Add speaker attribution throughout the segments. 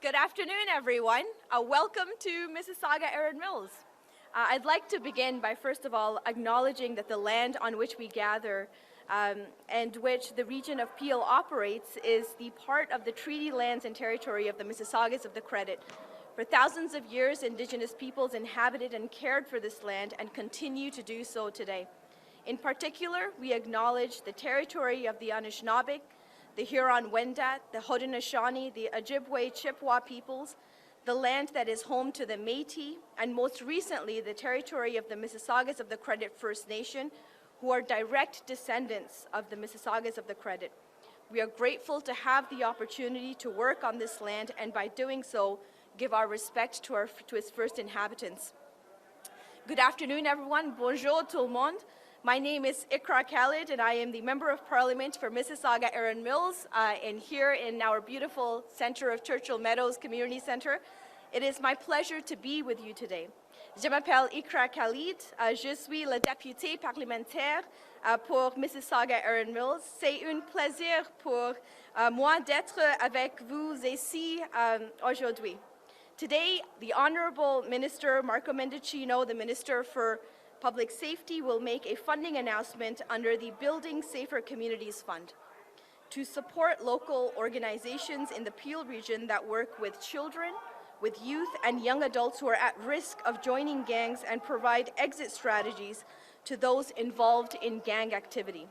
Speaker 1: Good afternoon, everyone. Welcome to Mississauga Erin Mills. I'd like to begin by first of all acknowledging that the land on which we gather and which the region of Peel operates is the part of the treaty lands and territory of the Mississaugas of the Credit. For thousands of years, Indigenous peoples inhabited and cared for this land and continue to do so today. In particular, we acknowledge the territory of the Anishinaabe, the Huron-Wendat, the Haudenosaunee, the Ojibwe Chippewa peoples, the land that is home to the Métis, and most recently, the territory of the Mississaugas of the Credit First Nation, who are direct descendants of the Mississaugas of the Credit. We are grateful to have the opportunity to work on this land, and by doing so, give our respect to its first inhabitants. Good afternoon, everyone. Bonjour tout le monde. My name is Iqra Khalid, and I am the Member of Parliament for Mississauga Erin Mills, and here in our beautiful center of Churchill Meadows Community Center. It is my pleasure to be with you today. Je m'appelle Iqra Khalid, je suis la députée parlementaire pour Mississauga Erin Mills. C'est un plaisir pour moi d'être avec vous ici aujourd'hui. Today, the Honourable Minister Marco Mendicino, the Minister for Public Safety, will make a funding announcement under the Building Safer Communities Fund to support local organizations in the Peel region that work with children, with youth and young adults who are at risk of joining gangs and provide exit strategies to those involved in gang activity.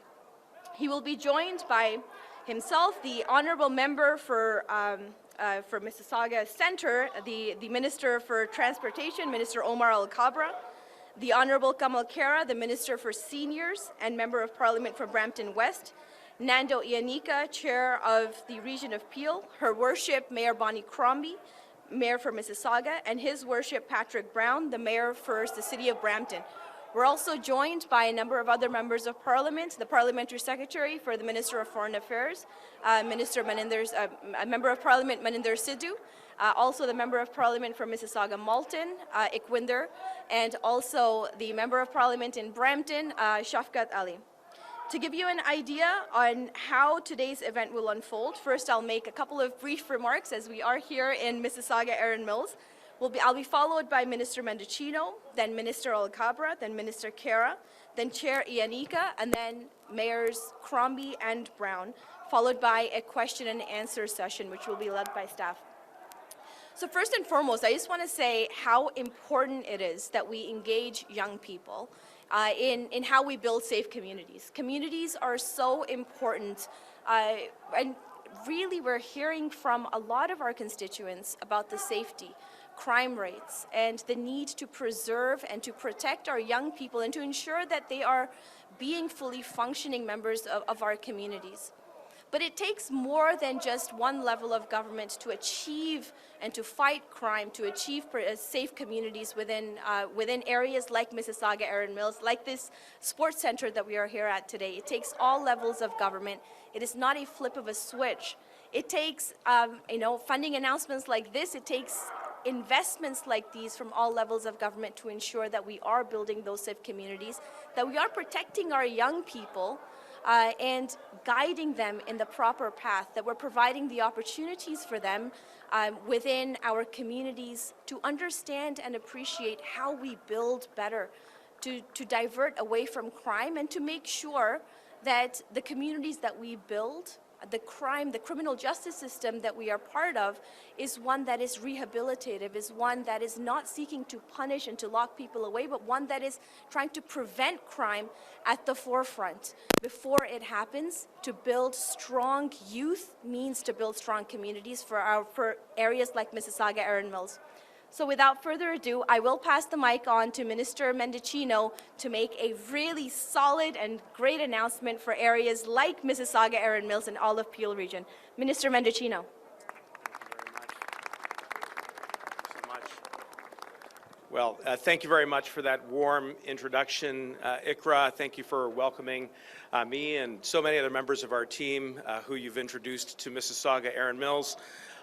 Speaker 1: He will be joined by himself, the Honourable Member for Mississauga Centre, the Minister for Transportation, Minister Omar Alghabra, the Honourable Kamal Khera, the Minister for Seniors and Member of Parliament for Brampton West, Nando Iannicca, Chair of the Region of Peel, Her Worship Mayor Bonnie Crombie, Mayor for Mississauga, and His Worship Patrick Brown, the Mayor for the City of Brampton. We're also joined by a number of other members of Parliament, the Parliamentary Secretary for the Minister of Foreign Affairs, a Member of Parliament Maninder Sidhu, also the Member of Parliament for Mississauga Malton, Iqwinder, and also the Member of Parliament in Brampton, Shafqat Ali. To give you an idea on how today's event will unfold, first I'll make a couple of brief remarks as we are here in Mississauga Erin Mills. I'll be followed by Minister Mendicino, then Minister Alghabra, then Minister Khera, then Chair Iannicca, and then Mayors Crombie and Brown, followed by a question and answer session, which will be led by staff. So first and foremost, I just want to say how important it is that we engage young people in how we build safe communities. Communities are so important, and really we're hearing from a lot of our constituents about the safety, crime rates, and the need to preserve and to protect our young people and to ensure that they are being fully functioning members of our communities. But it takes more than just one level of government to achieve and to fight crime, to achieve safe communities within areas like Mississauga Erin Mills, like this sports center that we are here at today. It takes all levels of government. It is not a flip of a switch. It takes funding announcements like this. It takes investments like these from all levels of government to ensure that we are building those safe communities, that we are protecting our young people and guiding them in the proper path, that we're providing the opportunities for them within our communities to understand and appreciate how we build better, to divert away from crime, and to make sure that the communities that we build, the criminal justice system that we are part of, is one that is rehabilitative, is one that is not seeking to punish and to lock people away, but one that is trying to prevent crime at the forefront before it happens. To build strong youth means to build strong communities for areas like Mississauga Erin Mills. So without further ado, I will pass the mic on to Minister Mendicino to make a really solid and great announcement for areas like Mississauga Erin Mills and all of Peel region. Minister Mendicino.
Speaker 2: Well, thank you very much for that warm introduction, Iqra. Thank you for welcoming me and so many other members of our team who you've introduced to Mississauga Erin Mills.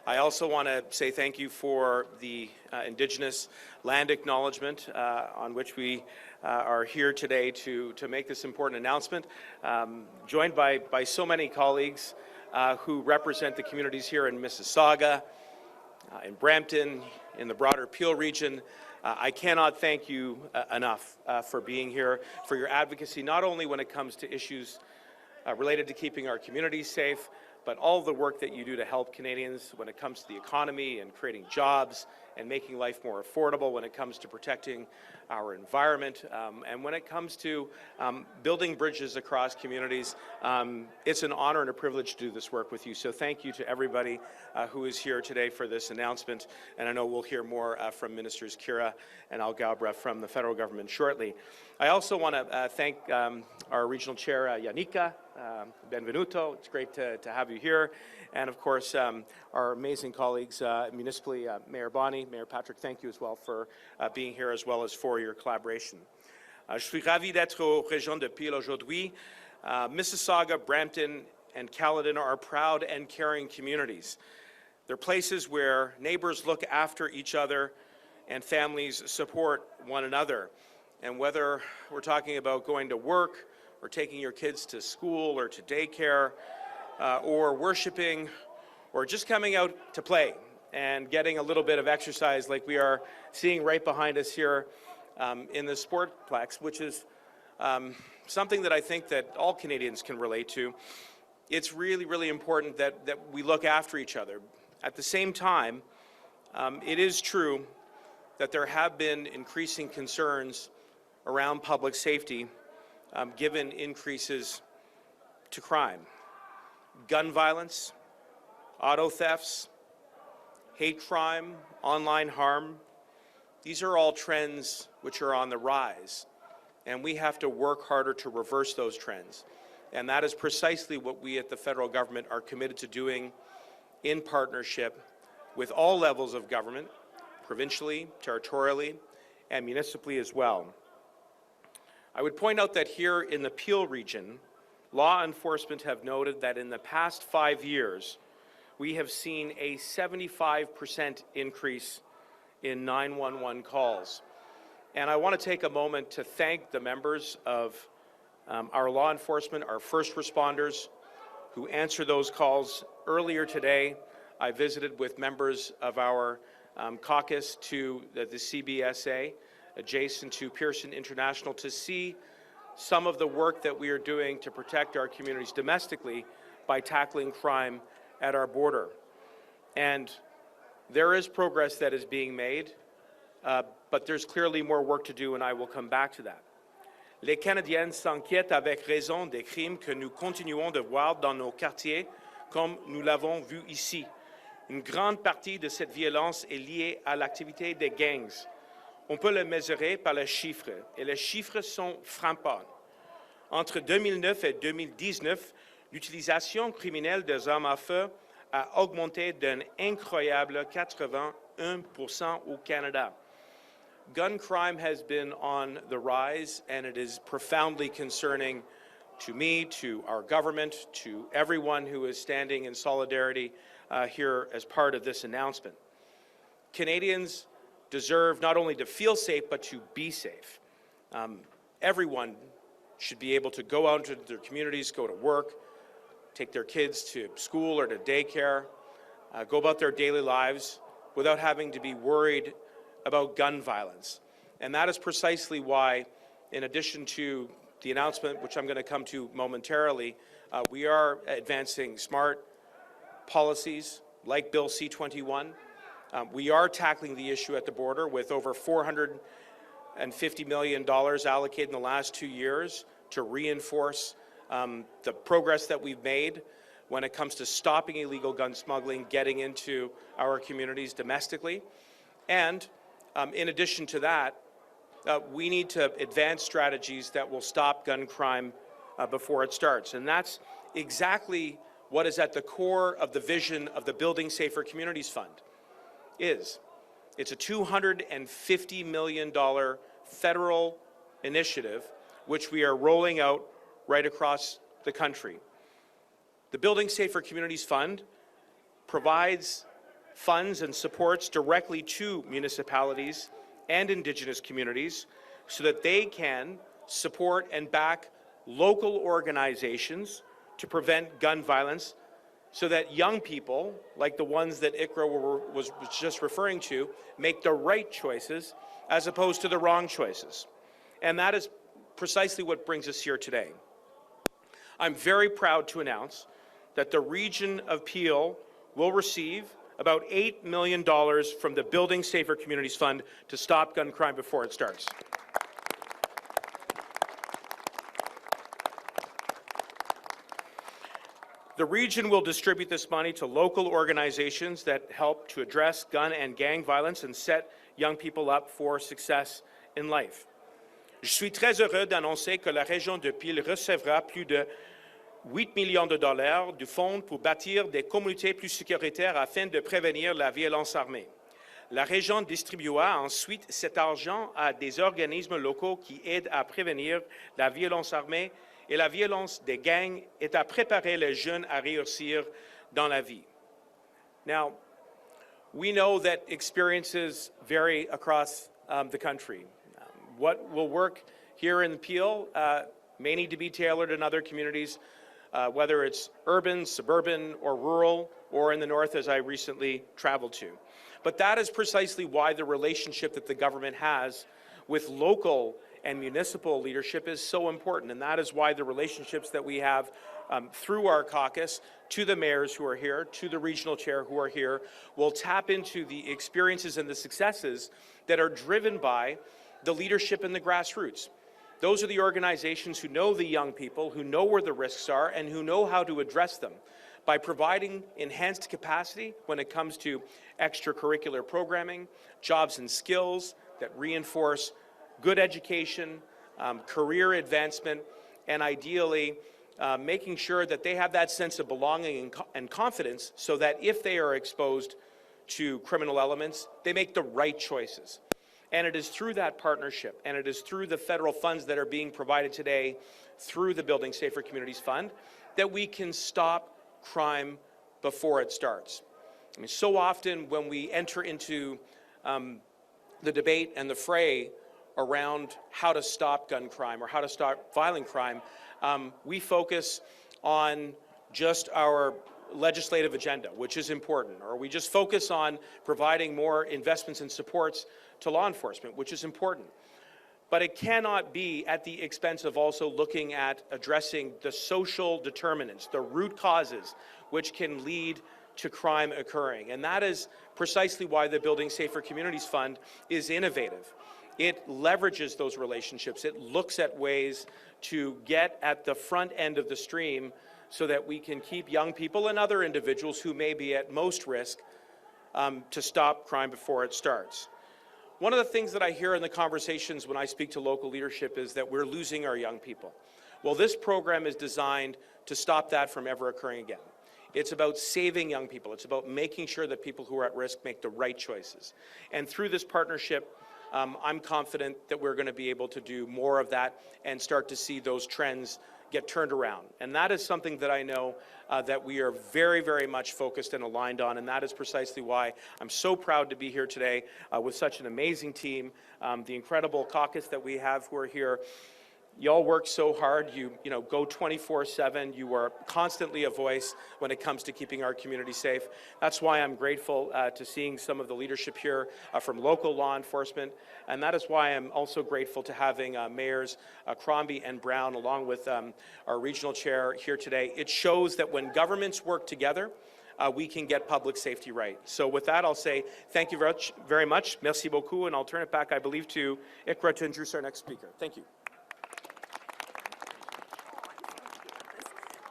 Speaker 2: I also want to say thank you for the Indigenous land acknowledgement on which we are here today to make this important announcement, joined by so many colleagues who represent the communities here in Mississauga, in Brampton, in the broader Peel region. I cannot thank you enough for being here, for your advocacy, not only when it comes to issues related to keeping our communities safe, but all the work that you do to help Canadians when it comes to the economy and creating jobs and making life more affordable, when it comes to protecting our environment, and when it comes to building bridges across communities. It's an honor and a privilege to do this work with you. So thank you to everybody who is here today for this announcement. And I know we'll hear more from Ministers Khera and Alghabra from the federal government shortly. I also want to thank our regional chair, Iannicca. Benvenuto. It's great to have you here. And of course, our amazing colleagues municipally, Mayor Bonnie, Mayor Patrick, thank you as well for being here, as well as for your collaboration. Je suis ravi d'être aux régions de Peel aujourd'hui. Mississauga, Brampton, and Caledon are proud and caring communities. They're places where neighbors look after each other and families support one another. And whether we're talking about going to work, or taking your kids to school or to daycare, or worshiping, or just coming out to play and getting a little bit of exercise like we are seeing right behind us here in the Sportplex, which is something that I think that all Canadians can relate to. It's really, really important that we look after each other. At the same time, it is true that there have been increasing concerns around public safety given increases to crime. Gun violence, auto thefts, hate crime, online harm. These are all trends which are on the rise, and we have to work harder to reverse those trends. And that is precisely what we at the federal government are committed to doing in partnership with all levels of government, provincially, territorially, and municipally as well. I would point out that here in the Peel region, law enforcement have noted that in the past 5 years, we have seen a 75% increase in 911 calls. And I want to take a moment to thank the members of our law enforcement, our first responders, who answer those calls. Earlier today, I visited with members of our caucus to the CBSA, adjacent to Pearson International, to see some of the work that we are doing to protect our communities domestically by tackling crime at our border. And there is progress that is being made, but there's clearly more work to do, and I will come back to that. Les Canadiennes s'inquiètent avec raison des crimes que nous continuons de voir dans nos quartiers, comme nous l'avons vu ici. Une grande partie de cette violence est liée à l'activité des gangs. On peut le mesurer par les chiffres, et les chiffres sont frappants. Entre 2009 et 2019, l'utilisation criminelle des armes à feu a augmenté d'un incroyable 81% au Canada. Gun crime has been on the rise, and it is profoundly concerning to me, to our government, to everyone who is standing in solidarity here as part of this announcement. Canadians deserve not only to feel safe, but to be safe. Everyone should be able to go out into their communities, go to work, take their kids to school or to daycare, go about their daily lives without having to be worried about gun violence. And that is precisely why, in addition to the announcement, which I'm going to come to momentarily, we are advancing smart policies like Bill C-21. We are tackling the issue at the border with over $450 million allocated in the last 2 years to reinforce the progress that we've made when it comes to stopping illegal gun smuggling, getting into our communities domestically. And in addition to that, we need to advance strategies that will stop gun crime before it starts. And that's exactly what is at the core of the vision of the Building Safer Communities Fund. It's a $250 million federal initiative which we are rolling out right across the country. The Building Safer Communities Fund provides funds and supports directly to municipalities and Indigenous communities so that they can support and back local organizations to prevent gun violence, so that young people, like the ones that Iqra was just referring to, make the right choices as opposed to the wrong choices. And that is precisely what brings us here today. I'm very proud to announce that the region of Peel will receive about $8 million from the Building Safer Communities Fund to stop gun crime before it starts. The region will distribute this money to local organizations that help to address gun and gang violence and set young people up for success in life. Je suis très heureux d'annoncer que la région de Peel recevra plus de 8 millions de dollars du fonds pour bâtir des communautés plus sécuritaires afin de prévenir la violence armée. La région distribuera ensuite cet argent à des organismes locaux qui aident à prévenir la violence armée et la violence des gangs et à préparer les jeunes à réussir dans la vie. Now, we know that experiences vary across the country. What will work here in Peel may need to be tailored in other communities, whether it's urban, suburban, or rural, or in the north, as I recently traveled to. But that is precisely why the relationship that the government has with local and municipal leadership is so important, and that is why the relationships that we have through our caucus to the mayors who are here, to the regional chair who are here, will tap into the experiences and the successes that are driven by the leadership in the grassroots. Those are the organizations who know the young people, who know where the risks are, and who know how to address them by providing enhanced capacity when it comes to extracurricular programming, jobs and skills that reinforce good education, career advancement, and ideally making sure that they have that sense of belonging and confidence so that if they are exposed to criminal elements, they make the right choices. And it is through that partnership, and it is through the federal funds that are being provided today through the Building Safer Communities Fund that we can stop crime before it starts. I mean, so often when we enter into the debate and the fray around how to stop gun crime or how to stop violent crime, we focus on just our legislative agenda, which is important, or we just focus on providing more investments and supports to law enforcement, which is important. But it cannot be at the expense of also looking at addressing the social determinants, the root causes which can lead to crime occurring. And that is precisely why the Building Safer Communities Fund is innovative. It leverages those relationships. It looks at ways to get at the front end of the stream so that we can keep young people and other individuals who may be at most risk to stop crime before it starts. One of the things that I hear in the conversations when I speak to local leadership is that we're losing our young people. Well, this program is designed to stop that from ever occurring again. It's about saving young people. It's about making sure that people who are at risk make the right choices. And through this partnership, I'm confident that we're going to be able to do more of that and start to see those trends get turned around. And that is something that I know that we are very, very much focused and aligned on, and that is precisely why I'm so proud to be here today with such an amazing team, the incredible caucus that we have who are here. You all work so hard. You go 24/7. You are constantly a voice when it comes to keeping our community safe. That's why I'm grateful to seeing some of the leadership here from local law enforcement, and that is why I'm also grateful to having mayors Crombie and Brown, along with our regional chair here today. It shows that when governments work together, we can get public safety right. So with that, I'll say thank you very much. Merci beaucoup, and I'll turn it back, I believe, to Iqra to introduce our next speaker. Thank you.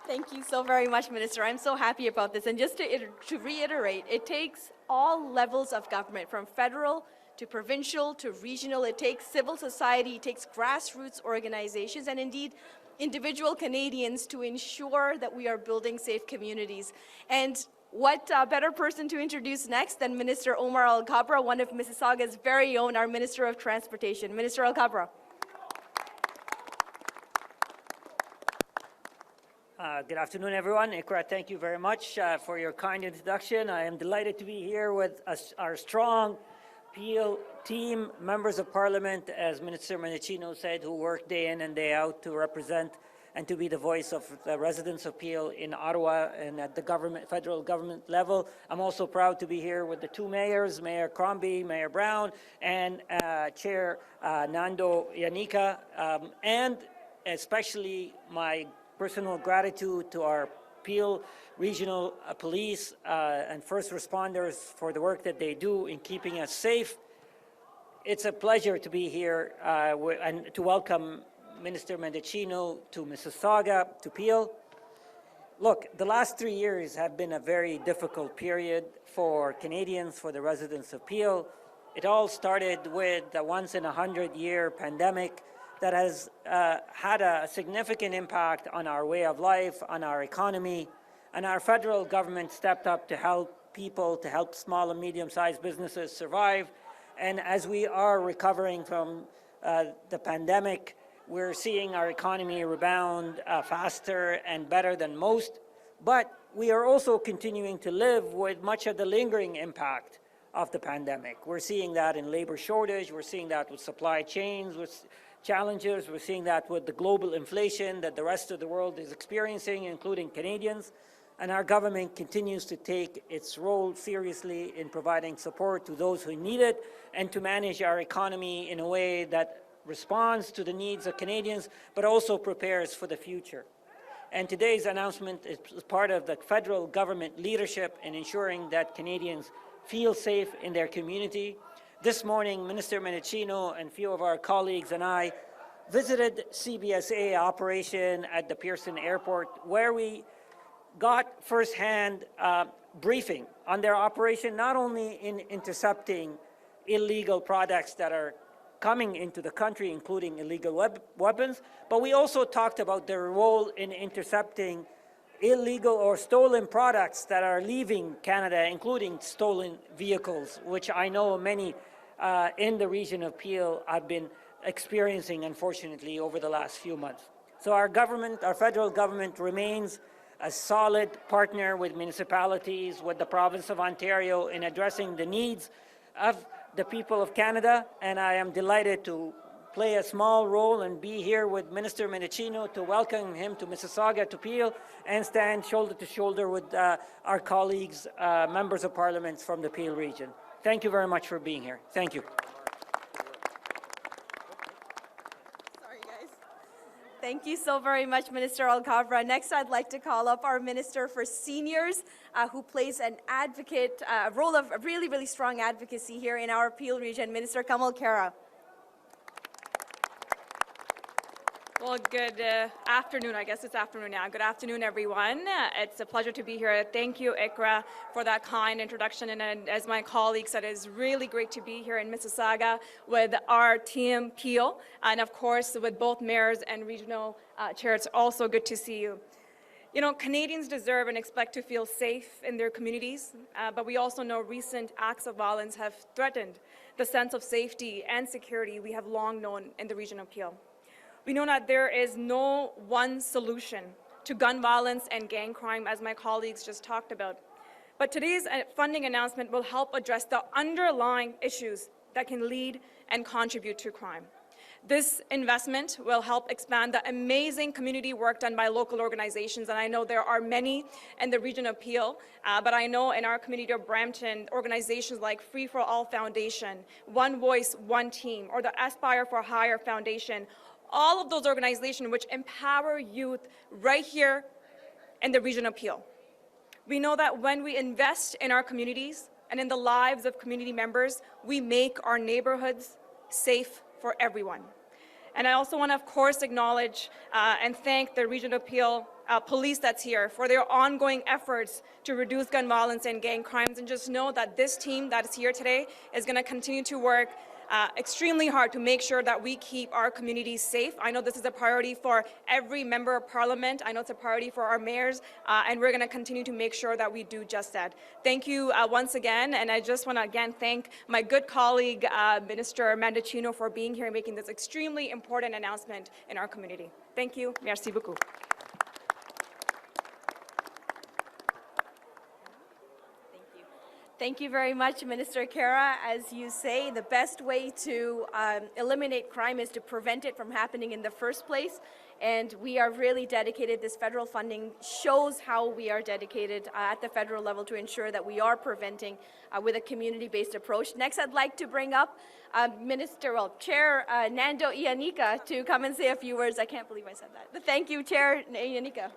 Speaker 1: Thank you so very much, Minister. I'm so happy about this. And just to reiterate, it takes all levels of government, from federal to provincial to regional. It takes civil society, it takes grassroots organizations, and indeed individual Canadians to ensure that we are building safe communities. And what better person to introduce next than Minister Omar Alghabra, one of Mississauga's very own, our Minister of Transportation. Minister Alghabra.
Speaker 3: Good afternoon, everyone. Iqra, thank you very much for your kind introduction. I am delighted to be here with our strong Peel team, members of Parliament, as Minister Mendicino said, who work day in and day out to represent and to be the voice of the residents of Peel in Ottawa and at the federal government level. I'm also proud to be here with the two mayors, Mayor Crombie, Mayor Brown, and Chair Nando Iannicca, and especially my personal gratitude to our Peel Regional Police and first responders for the work that they do in keeping us safe. It's a pleasure to be here and to welcome Minister Mendicino to Mississauga, to Peel. Look, the last 3 years have been a very difficult period for Canadians, for the residents of Peel. It all started with the once-in-a-100-year pandemic that has had a significant impact on our way of life, on our economy, and our federal government stepped up to help people, to help small and medium-sized businesses survive. And as we are recovering from the pandemic, we're seeing our economy rebound faster and better than most. But we are also continuing to live with much of the lingering impact of the pandemic. We're seeing that in labor shortage. We're seeing that with supply chains, with challenges. We're seeing that with the global inflation that the rest of the world is experiencing, including Canadians. And our government continues to take its role seriously in providing support to those who need it and to manage our economy in a way that responds to the needs of Canadians, but also prepares for the future. And today's announcement is part of the federal government leadership in ensuring that Canadians feel safe in their community. This morning, Minister Mendicino and a few of our colleagues and I visited CBSA operation at the Pearson Airport, where we got first-hand briefing on their operation, not only in intercepting illegal products that are coming into the country, including illegal weapons, but we also talked about their role in intercepting illegal or stolen products that are leaving Canada, including stolen vehicles, which I know many in the region of Peel have been experiencing, unfortunately, over the last few months. So our government, our federal government, remains a solid partner with municipalities, with the province of Ontario in addressing the needs of the people of Canada, and I am delighted to play a small role and be here with Minister Mendicino to welcome him to Mississauga, to Peel, and stand shoulder to shoulder with our colleagues, members of parliament from the Peel region. Thank you very much for being here. Thank you.
Speaker 1: Thank you so very much, Minister Alghabra. Next, I'd like to call up our Minister for Seniors, who plays an advocate, a role of really, really strong advocacy here in our Peel region, Minister Kamal Khera.
Speaker 4: Well, good afternoon. I guess it's afternoon now. Good afternoon, everyone. It's a pleasure to be here. Thank you, Iqra, for that kind introduction. And as my colleague said, it's really great to be here in Mississauga with our team, Peel, and of course, with both mayors and regional chairs. Also good to see you. You know, Canadians deserve and expect to feel safe in their communities, but we also know recent acts of violence have threatened the sense of safety and security we have long known in the region of Peel. We know that there is no one solution to gun violence and gang crime, as my colleagues just talked about. But today's funding announcement will help address the underlying issues that can lead and contribute to crime. This investment will help expand the amazing community work done by local organizations, and I know there are many in the region of Peel, but I know in our community of Brampton, organizations like Free for All Foundation, One Voice, One Team, or the Aspire for Higher Foundation, all of those organizations which empower youth right here in the region of Peel. We know that when we invest in our communities and in the lives of community members, we make our neighborhoods safe for everyone. And I also want to, of course, acknowledge and thank the region of Peel police that's here for their ongoing efforts to reduce gun violence and gang crimes. And just know that this team that is here today is going to continue to work extremely hard to make sure that we keep our communities safe. I know this is a priority for every member of parliament. I know it's a priority for our mayors, and we're going to continue to make sure that we do just that. Thank you once again, and I just want to again thank my good colleague, Minister Mendicino, for being here and making this extremely important announcement in our community. Thank you. Merci beaucoup.
Speaker 1: Thank you very much, Minister Khera. As you say, the best way to eliminate crime is to prevent it from happening in the first place. And we are really dedicated. This federal funding shows how we are dedicated at the federal level to ensure that we are preventing with a community-based approach. Next, I'd like to bring up Chair Nando Iannicca to come and say a few words. I can't believe I said that. But thank you, Chair Iannicca.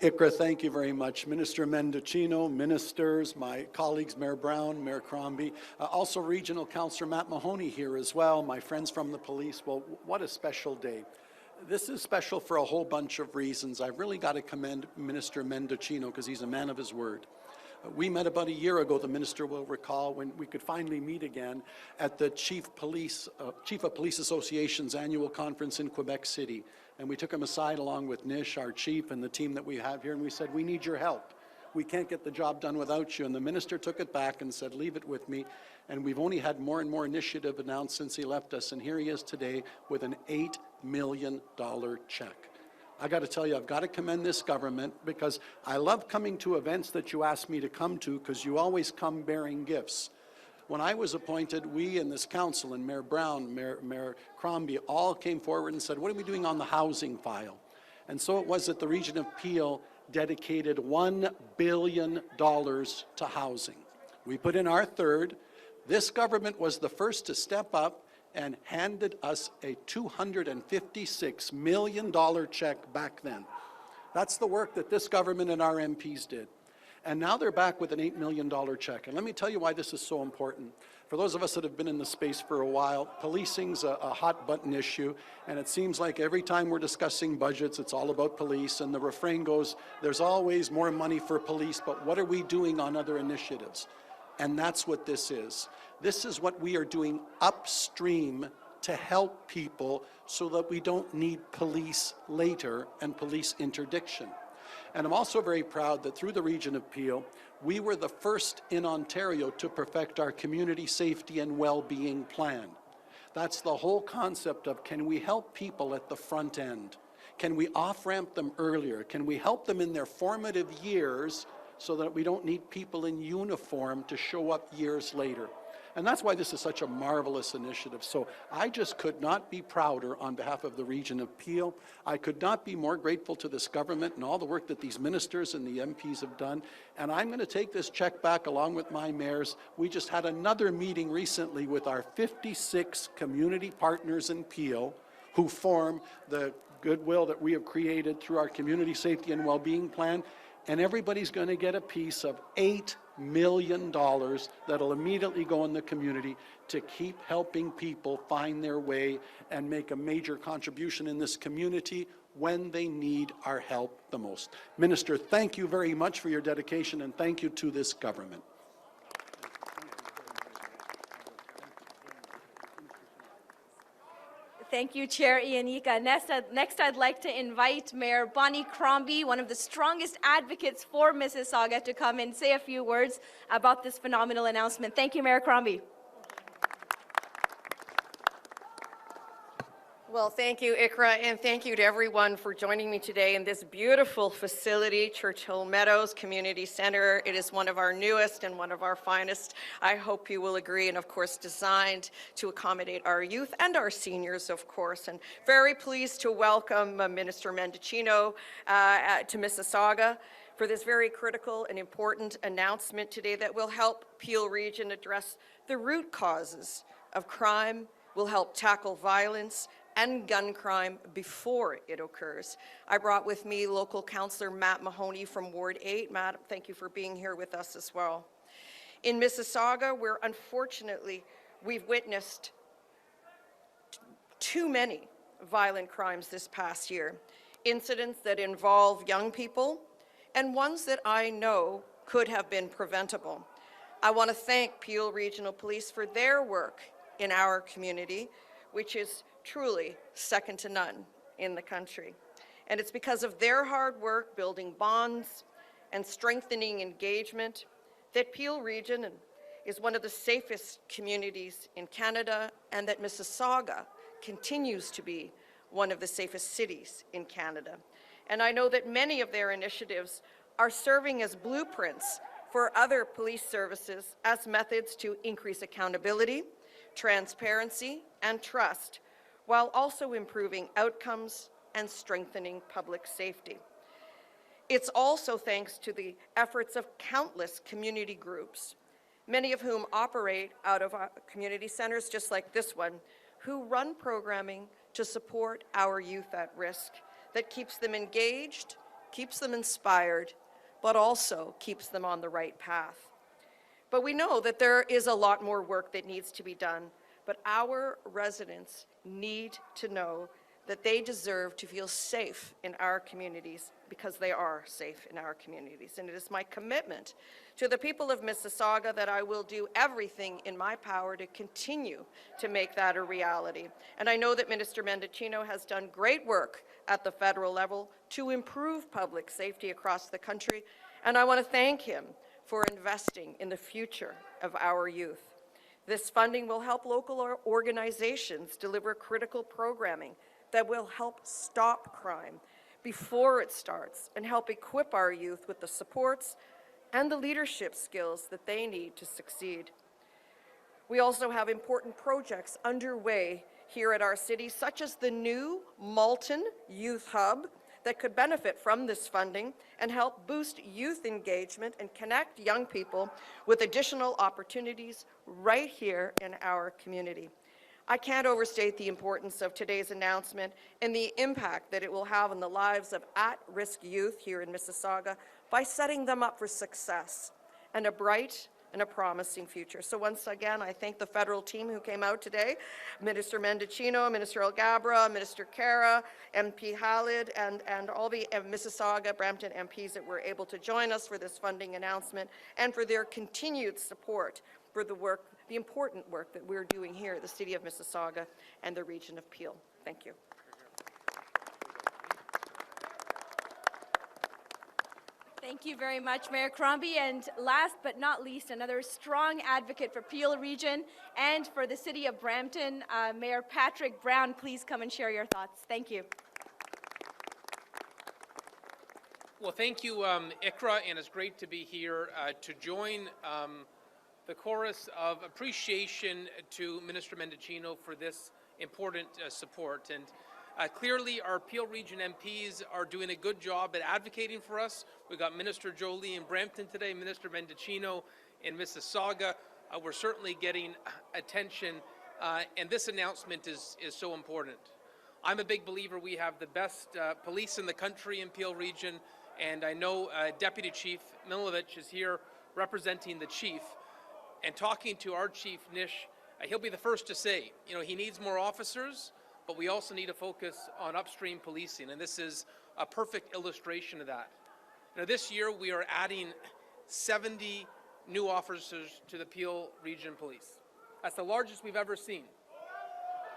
Speaker 5: Iqra, thank you very much. Minister Mendicino, ministers, my colleagues, Mayor Brown, Mayor Crombie, also Regional Councillor Matt Mahoney here as well, my friends from the police. Well, what a special day. This is special for a whole bunch of reasons. I've really got to commend Minister Mendicino because he's a man of his word. We met about a year ago, the minister will recall, when we could finally meet again at the Chief of Police Association's annual conference in Quebec City. And we took him aside along with Nish, our chief, and the team that we have here, and we said, we need your help. We can't get the job done without you. And the minister took it back and said, leave it with me. And we've only had more and more initiative announced since he left us. And here he is today with an $8 million check. I got to tell you, I've got to commend this government because I love coming to events that you ask me to come to because you always come bearing gifts. When I was appointed, we in this council, and Mayor Brown, Mayor Crombie, all came forward and said, what are we doing on the housing file? And so it was that the region of Peel dedicated $1 billion to housing. We put in our third. This government was the first to step up and handed us a $256 million check back then. That's the work that this government and our MPs did. And now they're back with an $8 million check. And let me tell you why this is so important. For those of us that have been in the space for a while, policing's a hot button issue, and it seems like every time we're discussing budgets, it's all about police, and the refrain goes, there's always more money for police, but what are we doing on other initiatives? And that's what this is. This is what we are doing upstream to help people so that we don't need police later and police interdiction. And I'm also very proud that through the region of Peel, we were the first in Ontario to perfect our community safety and well-being plan. That's the whole concept of, can we help people at the front end? Can we off-ramp them earlier? Can we help them in their formative years so that we don't need people in uniform to show up years later? And that's why this is such a marvelous initiative. So I just could not be prouder on behalf of the region of Peel. I could not be more grateful to this government and all the work that these ministers and the MPs have done. And I'm going to take this check back along with my mayors. We just had another meeting recently with our 56 community partners in Peel who form the goodwill that we have created through our community safety and well-being plan. And everybody's going to get a piece of $8 million that'll immediately go in the community to keep helping people find their way and make a major contribution in this community when they need our help the most. Minister, thank you very much for your dedication, and thank you to this government.
Speaker 1: Thank you, Chair Iannicca. Next, I'd like to invite Mayor Bonnie Crombie, one of the strongest advocates for Mississauga, to come and say a few words about this phenomenal announcement. Thank you, Mayor Crombie.
Speaker 6: Well, thank you, Iqra, and thank you to everyone for joining me today in this beautiful facility, Churchill Meadows Community Centre. It is one of our newest and one of our finest. I hope you will agree, and of course designed to accommodate our youth and our seniors, of course. And very pleased to welcome Minister Mendicino to Mississauga for this very critical and important announcement today that will help Peel Region address the root causes of crime, will help tackle violence and gun crime before it occurs. I brought with me local councillor Matt Mahoney from Ward 8. Matt, thank you for being here with us as well. In Mississauga, where unfortunately we've witnessed too many violent crimes this past year, incidents that involve young people and ones that I know could have been preventable. I want to thank Peel Regional Police for their work in our community, which is truly second to none in the country. And it's because of their hard work building bonds and strengthening engagement that Peel Region is one of the safest communities in Canada, and that Mississauga continues to be one of the safest cities in Canada. And I know that many of their initiatives are serving as blueprints for other police services as methods to increase accountability, transparency, and trust, while also improving outcomes and strengthening public safety. It's also thanks to the efforts of countless community groups, many of whom operate out of community centers just like this one, who run programming to support our youth at risk that keeps them engaged, keeps them inspired, but also keeps them on the right path. But we know that there is a lot more work that needs to be done, but our residents need to know that they deserve to feel safe in our communities because they are safe in our communities. And it is my commitment to the people of Mississauga that I will do everything in my power to continue to make that a reality. And I know that Minister Mendicino has done great work at the federal level to improve public safety across the country, and I want to thank him for investing in the future of our youth. This funding will help local organizations deliver critical programming that will help stop crime before it starts and help equip our youth with the supports and the leadership skills that they need to succeed. We also have important projects underway here at our city, such as the new Malton Youth Hub that could benefit from this funding and help boost youth engagement and connect young people with additional opportunities right here in our community. I can't overstate the importance of today's announcement and the impact that it will have on the lives of at-risk youth here in Mississauga by setting them up for success and a bright and a promising future. So once again, I thank the federal team who came out today, Minister Mendicino, Minister Alghabra, Minister Khera, MP Khalid, and all the Mississauga, Brampton MPs that were able to join us for this funding announcement and for their continued support for the work, the important work that we're doing here at the City of Mississauga and the region of Peel. Thank you.
Speaker 1: Thank you very much, Mayor Crombie. And last but not least, another strong advocate for Peel Region and for the City of Brampton, Mayor Patrick Brown. Please come and share your thoughts. Thank you.
Speaker 7: Well, thank you, Iqra, and it's great to be here to join the chorus of appreciation to Minister Mendicino for this important support. And clearly, our Peel Region MPs are doing a good job at advocating for us. We've got Minister Jolie in Brampton today, Minister Mendicino in Mississauga. We're certainly getting attention, and this announcement is so important. I'm a big believer we have the best police in the country in Peel Region, and I know Deputy Chief Milovich is here representing the Chief. And talking to our Chief, Nish, he'll be the first to say, you know, he needs more officers, but we also need to focus on upstream policing, and this is a perfect illustration of that. Now, this year we are adding 70 new officers to the Peel Region Police. That's the largest we've ever seen.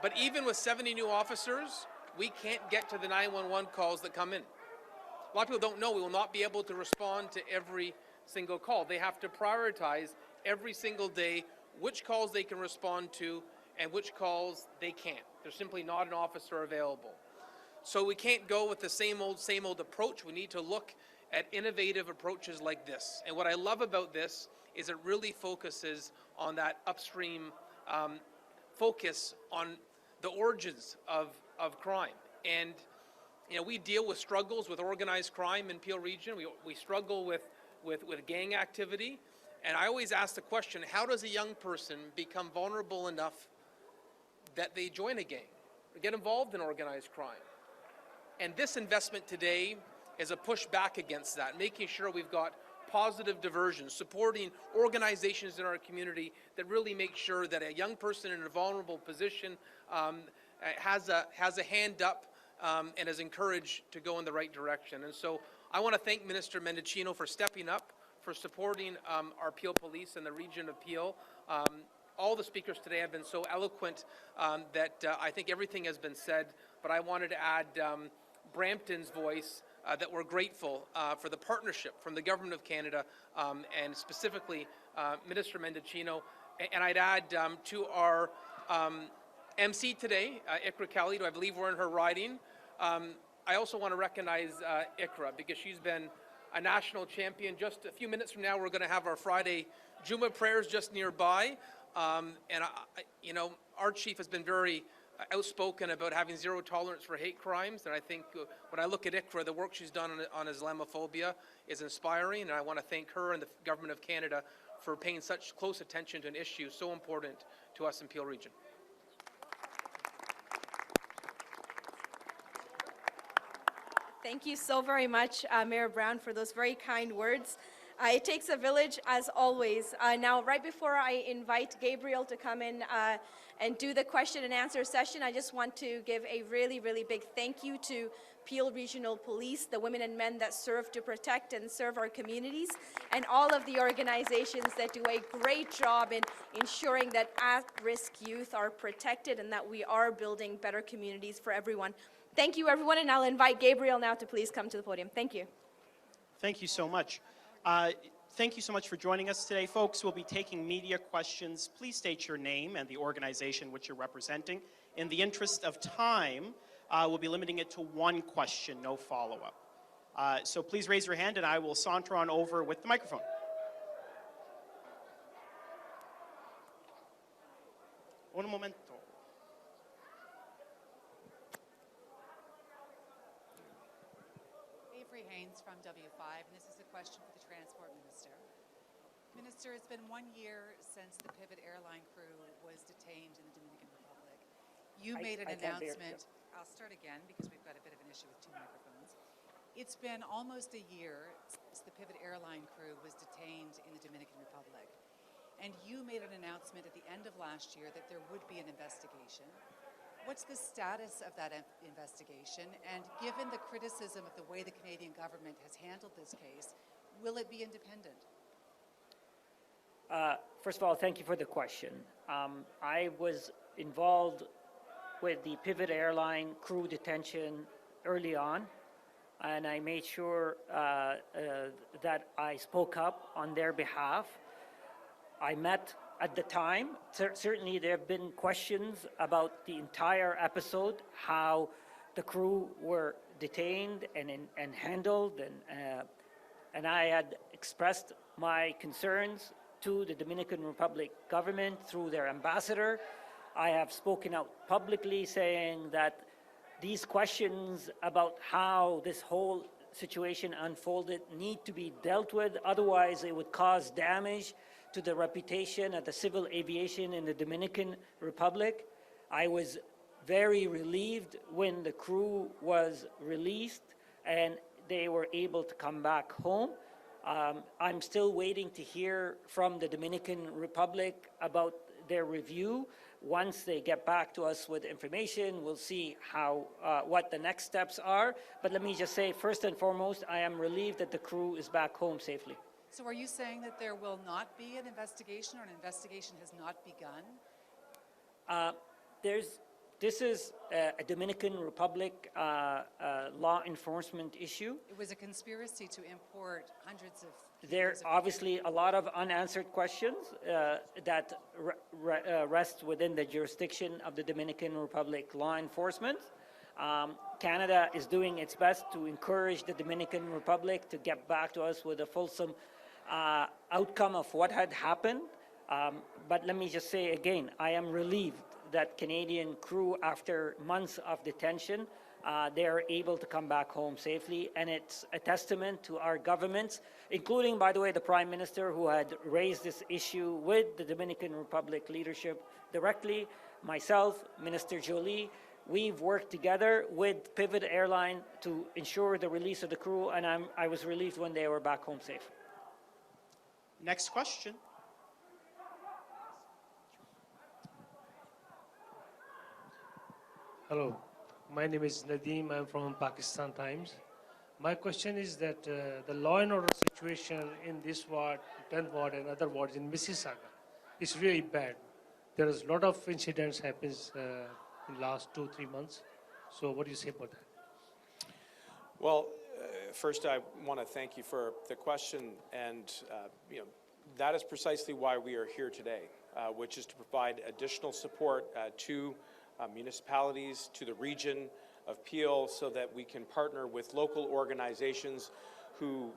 Speaker 7: But even with 70 new officers, we can't get to the 911 calls that come in. A lot of people don't know we will not be able to respond to every single call. They have to prioritize every single day which calls they can respond to and which calls they can't. There's simply not an officer available. So we can't go with the same old approach. We need to look at innovative approaches like this. And what I love about this is it really focuses on that upstream focus on the origins of crime. And you know, we deal with struggles with organized crime in Peel Region. We struggle with gang activity. And I always ask the question, how does a young person become vulnerable enough that they join a gang or get involved in organized crime? And this investment today is a push back against that, making sure we've got positive diversion, supporting organizations in our community that really make sure that a young person in a vulnerable position has a hand up and is encouraged to go in the right direction. And so I want to thank Minister Mendicino for stepping up, for supporting our Peel Police and the region of Peel. All the speakers today have been so eloquent that I think everything has been said, but I wanted to add Brampton's voice that we're grateful for the partnership from the Government of Canada and specifically Minister Mendicino. And I'd add to our MC today, Iqra Khalid, who I believe we're in her riding. I also want to recognize Iqra because she's been a national champion. Just a few minutes from now, we're going to have our Friday Juma prayers just nearby. You know, our chief has been very outspoken about having zero tolerance for hate crimes, and I think when I look at Iqra, the work she's done on Islamophobia is inspiring, and I want to thank her and the Government of Canada for paying such close attention to an issue so important to us in Peel Region.
Speaker 1: Thank you so very much, Mayor Brown, for those very kind words. It takes a village, as always. Now, right before I invite Gabriel to come in and do the question and answer session, I just want to give a really, really big thank you to Peel Regional Police, the women and men that serve to protect and serve our communities, and all of the organizations that do a great job in ensuring that at-risk youth are protected and that we are building better communities for everyone. Thank you, everyone, and I'll invite Gabriel now to please come to the podium. Thank you.
Speaker 8: Thank you so much. Thank you so much for joining us today. Folks, we'll be taking media questions. Please state your name and the organization which you're representing. In the interest of time, we'll be limiting it to one question, no follow-up. So please raise your hand and I will saunter on over with the microphone. Un momento.
Speaker 9: From W5, and this is a question for the Transport Minister. Minister, it's been 1 year since the Pivot airline crew was detained in the Dominican Republic. You made an announcement. I'll start again because we've got a bit of an issue with two microphones. It's been almost a year since the Pivot airline crew was detained in the Dominican Republic. And you made an announcement at the end of last year that there would be an investigation. What's the status of that investigation? And given the criticism of the way the Canadian government has handled this case, will it be independent?
Speaker 3: First of all, thank you for the question. I was involved with the Pivot Airline crew detention early on, and I made sure that I spoke up on their behalf. I met at the time. Certainly there have been questions about the entire episode, how the crew were detained and handled, and I had expressed my concerns to the Dominican Republic government through their ambassador. I have spoken out publicly saying that these questions about how this whole situation unfolded need to be dealt with, otherwise it would cause damage to the reputation of the civil aviation in the Dominican Republic. I was very relieved when the crew was released and they were able to come back home. I'm still waiting to hear from the Dominican Republic about their review. Once they get back to us with information, we'll see how what the next steps are. But let me just say, first and foremost, I am relieved that the crew is back home safely.
Speaker 9: So are you saying that there will not be an investigation, or an investigation has not begun?
Speaker 3: This is a Dominican Republic law enforcement issue.
Speaker 9: It was a conspiracy to import hundreds of...
Speaker 3: There are obviously a lot of unanswered questions that rest within the jurisdiction of the Dominican Republic law enforcement. Canada is doing its best to encourage the Dominican Republic to get back to us with a fulsome outcome of what had happened. But let me just say again, I am relieved that Canadian crew, after months of detention, they are able to come back home safely, and it's a testament to our governments, including, by the way, the Prime Minister, who had raised this issue with the Dominican Republic leadership directly, myself, Minister Jolie. We've worked together with Pivot Airline to ensure the release of the crew, and I was relieved when they were back home safe.
Speaker 8: Next question.
Speaker 10: Hello, my name is Nadeem. I'm from Pakistan Times. My question is that the law and order situation in this ward, 10th ward and other wards in Mississauga is really bad. There is a lot of incidents happens in the last 2-3 months. So what do you say about that?
Speaker 2: Well, first I want to thank you for the question, and that is precisely why we are here today, which is to provide additional support to municipalities, to the region of Peel, so that we can partner with local organizations who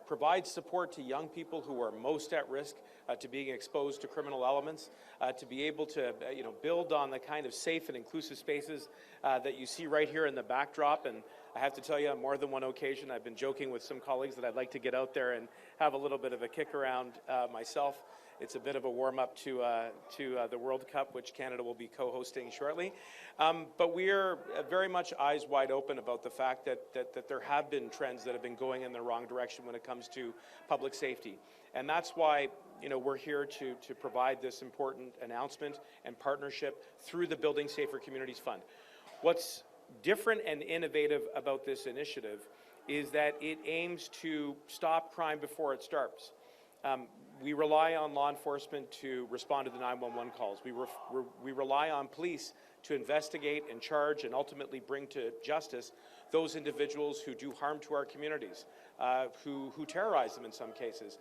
Speaker 2: provides support to young people who are most at risk to being exposed to criminal elements, to be able to build on the kind of safe and inclusive spaces that you see right here in the backdrop. And I have to tell you, on more than one occasion, I've been joking with some colleagues that I'd like to get out there and have a little bit of a kick around myself. It's a bit of a warm-up to the World Cup, which Canada will be co-hosting shortly. But we are very much eyes wide open about the fact that there have been trends that have been going in the wrong direction when it comes to public safety. And that's why we're here to provide this important announcement and partnership through the Building Safer Communities Fund. What's different and innovative about this initiative is that it aims to stop crime before it starts. We rely on law enforcement to respond to the 911 calls. We rely on police to investigate and charge and ultimately bring to justice those individuals who do harm to our communities, who terrorize them in some cases.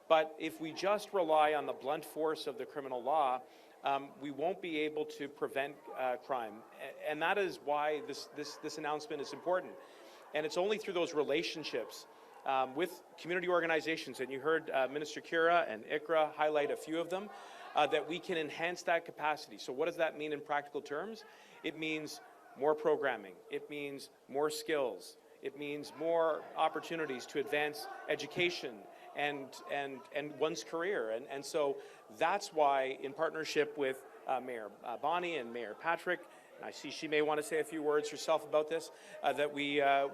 Speaker 2: But if we just rely on the blunt force of the criminal law, we won't be able to prevent crime. And that is why this announcement is important. And it's only through those relationships with community organizations, and you heard Minister Khera and Iqra highlight a few of them, that we can enhance that capacity. So what does that mean in practical terms? It means more programming. It means more skills. It means more opportunities to advance education and one's career. And so that's why, in partnership with Mayor Bonnie and Mayor Patrick, I see she may want to say a few words herself about this, that we're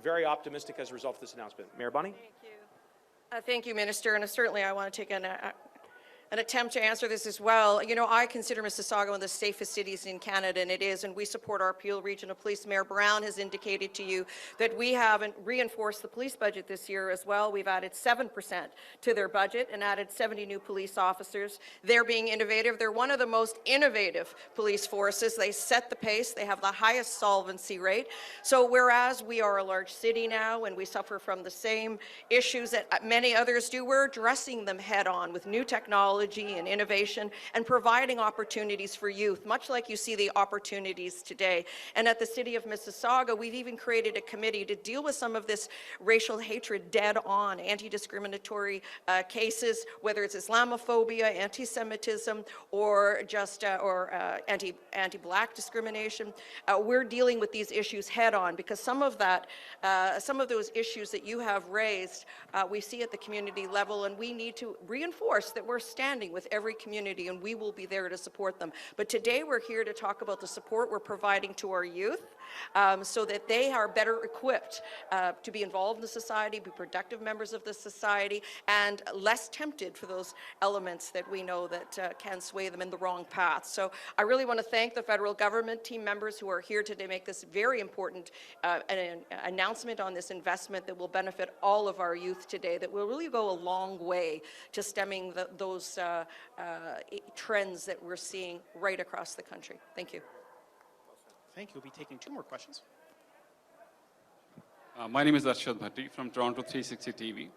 Speaker 2: very optimistic as a result of this announcement. Mayor Bonnie?
Speaker 6: Thank you. Thank you, Minister. And certainly I want to take an attempt to answer this as well. I consider Mississauga one of the safest cities in Canada, and it is, and we support our Peel Regional Police. Mayor Brown has indicated to you that we haven't reinforced the police budget this year as well. We've added 7% to their budget and added 70 new police officers. They're being innovative. They're one of the most innovative police forces. They set the pace. They have the highest solvency rate. So whereas we are a large city now and we suffer from the same issues that many others do, we're addressing them head on with new technology and innovation and providing opportunities for youth, much like you see the opportunities today. And at the City of Mississauga, we've even created a committee to deal with some of this racial hatred dead on, anti-discriminatory cases, whether it's Islamophobia, anti-Semitism, or just anti-Black discrimination. We're dealing with these issues head on because some of those issues that you have raised, we see at the community level, and we need to reinforce that we're standing with every community, and we will be there to support them. But today we're here to talk about the support we're providing to our youth so that they are better equipped to be involved in the society, be productive members of the society, and less tempted for those elements that we know that can sway them in the wrong path. So I really want to thank the federal government team members who are here today to make this very important announcement on this investment that will benefit all of our youth today, that will really go a long way to stemming those trends that we're seeing right across the country. Thank you.
Speaker 8: Thank you. We'll be taking 2 more questions.
Speaker 11: My name is Arshad Bhatti from Toronto 360 TV.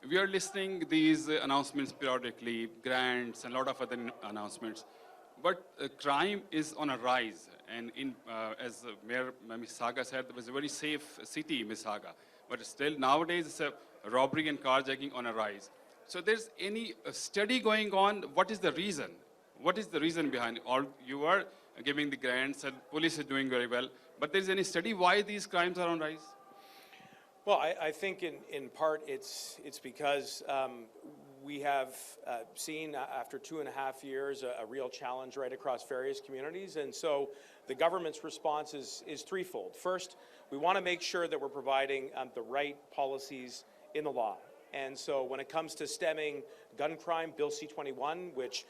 Speaker 11: We are listening these announcements periodically, grants and a lot of other announcements. But crime is on a rise. And as Mayor Mississauga said, it was a very safe city, Mississauga. But still nowadays it's a robbery and carjacking on a rise. So there's any study going on? What is the reason? What is the reason behind it? You are giving the grants and police is doing very well, but there's any study why these crimes are on rise?
Speaker 2: Well, I think in part it's because we have seen after 2.5 years a real challenge right across various communities, and so the government's response is threefold. First, we want to make sure that we're providing the right policies in the law. And so when it comes to stemming gun crime, Bill C-21, which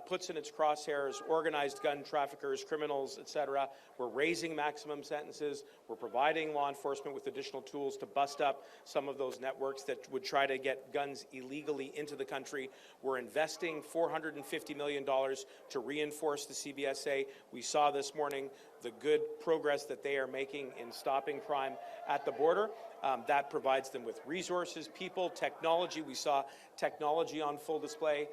Speaker 2: puts in its crosshairs organized gun traffickers, criminals, etc., we're raising maximum sentences. We're providing law enforcement with additional tools to bust up some of those networks that would try to get guns illegally into the country. We're investing $450 million to reinforce the CBSA. We saw this morning the good progress that they are making in stopping crime at the border. That provides them with resources, people, technology. We saw technology on on full display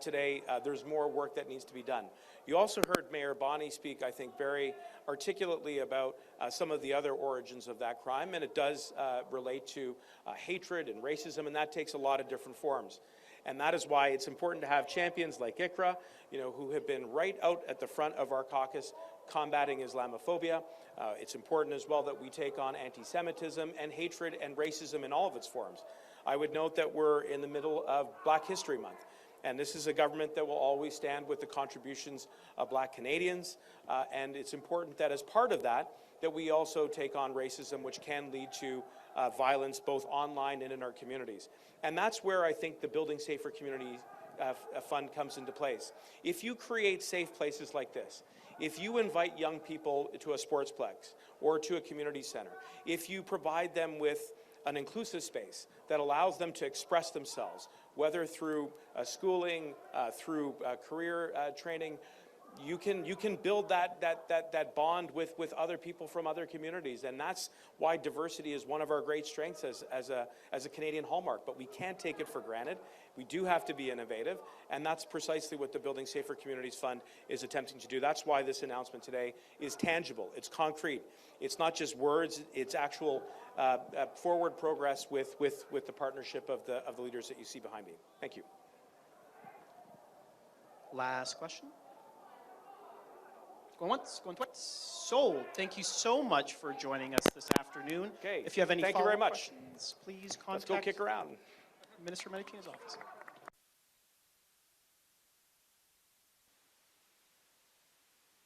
Speaker 2: today. There's more work that needs to be done. You also heard Mayor Bonnie speak, I think, very articulately about some of the other origins of that crime, and it does relate to hatred and racism, and that takes a lot of different forms. And that is why it's important to have champions like Iqra, who have been right out at the front of our caucus combating Islamophobia. It's important as well that we take on anti-Semitism and hatred and racism in all of its forms. I would note that we're in the middle of Black History Month. And this is a government that will always stand with the contributions of Black Canadians. And it's important that as part of that, that we also take on racism, which can lead to violence both online and in our communities. And that's where I think the Building Safer Communities Fund comes into place. If you create safe places like this, if you invite young people to a sportsplex or to a community center, if you provide them with an inclusive space that allows them to express themselves, whether through schooling, through career training, you can build that bond with other people from other communities, and that's why diversity is one of our great strengths as a Canadian hallmark. But we can't take it for granted. We do have to be innovative, and that's precisely what the Building Safer Communities Fund is attempting to do. That's why this announcement today is tangible. It's concrete. It's not just words. It's actual forward progress with the partnership of the leaders that you see behind me. Thank you.
Speaker 8: Last question. Going once, going twice. Sold. Thank you so much for joining us this afternoon.
Speaker 2: Okay.
Speaker 8: If you have any
Speaker 2: Thank you very
Speaker 8: follow-up
Speaker 2: much.
Speaker 8: questions, please
Speaker 2: Let's
Speaker 8: contact
Speaker 2: go kick around.
Speaker 8: Minister Mendicino's office.